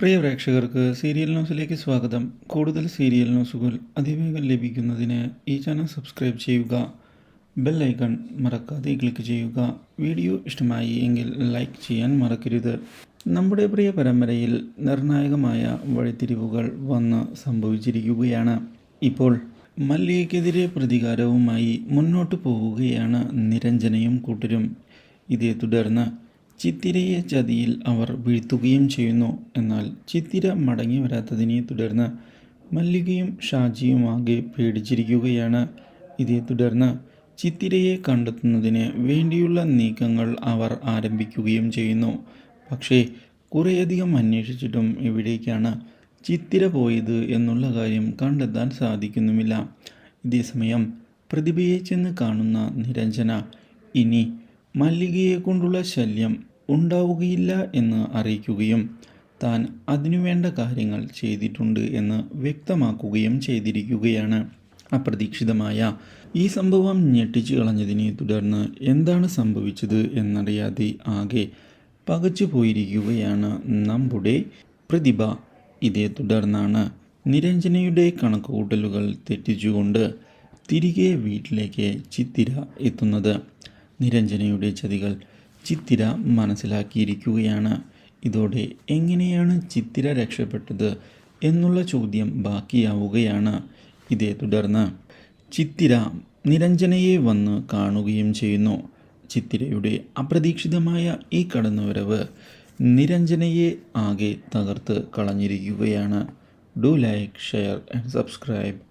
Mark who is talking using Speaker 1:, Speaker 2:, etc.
Speaker 1: പ്രിയ പ്രേക്ഷകർക്ക് സീരിയൽ ന്യൂസിലേക്ക് സ്വാഗതം. കൂടുതൽ സീരിയൽ ന്യൂസുകൾ അതിവേഗം ലഭിക്കുന്നതിന് ഈ ചാനൽ സബ്സ്ക്രൈബ് ചെയ്യുക. ബെൽ ഐക്കൺ മറക്കാതെ ക്ലിക്ക് ചെയ്യുക. വീഡിയോ ഇഷ്ടമായി എങ്കിൽ ലൈക്ക് ചെയ്യാൻ മറക്കരുത്. നമ്മുടെ പ്രിയ പരമ്പരയിൽ നിർണായകമായ വഴിത്തിരിവുകൾ വന്ന് സംഭവിച്ചിരിക്കുകയാണ്. ഇപ്പോൾ മല്ലികയ്ക്കെതിരെ പ്രതികാരവുമായി മുന്നോട്ട് പോവുകയാണ് നിരഞ്ജനയും കൂട്ടരും. ഇതേ തുടർന്ന് ചിത്തിരയെ ചതിയിൽ അവർ വീഴ്ത്തുകയും ചെയ്യുന്നു. എന്നാൽ ചിത്തിര മടങ്ങി വരാത്തതിനെ തുടർന്ന് മല്ലികയും ഷാജിയും ആകെ പേടിച്ചിരിക്കുകയാണ്. ഇതേ തുടർന്ന് ചിത്തിരയെ കണ്ടെത്തുന്നതിന് വേണ്ടിയുള്ള നീക്കങ്ങൾ അവർ ആരംഭിക്കുകയും ചെയ്യുന്നു. പക്ഷേ കുറേയധികം അന്വേഷിച്ചിട്ടും എവിടേക്കാണ് ചിത്തിര പോയത് എന്നുള്ള കാര്യം കണ്ടെത്താൻ സാധിക്കുന്നുമില്ല. ഇതേസമയം പ്രതിഭയെ ചെന്ന് കാണുന്ന നിരഞ്ജന ഇനി മല്ലികയെ കൊണ്ടുള്ള ശല്യം ഉണ്ടാവുകയില്ല എന്ന് അറിയിക്കുകയും താൻ അതിനുവേണ്ട കാര്യങ്ങൾ ചെയ്തിട്ടുണ്ട് എന്ന് വ്യക്തമാക്കുകയും ചെയ്തിരിക്കുകയാണ്. അപ്രതീക്ഷിതമായ ഈ സംഭവം ഞെട്ടിച്ചു കളഞ്ഞതിനെ തുടർന്ന് എന്താണ് സംഭവിച്ചത് എന്നറിയാതെ ആകെ പകച്ചു പോയിരിക്കുകയാണ് നമ്മുടെ പ്രതിഭ. ഇതേ തുടർന്നാണ് നിരഞ്ജനയുടെ കണക്കുകൂട്ടലുകൾ തെറ്റിച്ചുകൊണ്ട് തിരികെ വീട്ടിലേക്ക് ചിത്തിര എത്തുന്നത്. നിരഞ്ജനയുടെ ചതികൾ ചിത്തിര മനസ്സിലാക്കിയിരിക്കുകയാണ്. ഇതോടെ എങ്ങനെയാണ് ചിത്തിര രക്ഷപ്പെട്ടത് എന്നുള്ള ചോദ്യം ബാക്കിയാവുകയാണ്. ഇതേ തുടർന്ന് ചിത്തിര നിരഞ്ജനയെ വന്ന് കാണുകയും ചെയ്യുന്നു. ചിത്തിരയുടെ അപ്രതീക്ഷിതമായ ഈ കടന്നുവരവ് നിരഞ്ജനയെ ആകെ തകർത്ത് കളഞ്ഞിരിക്കുകയാണ്. Do like, share and subscribe.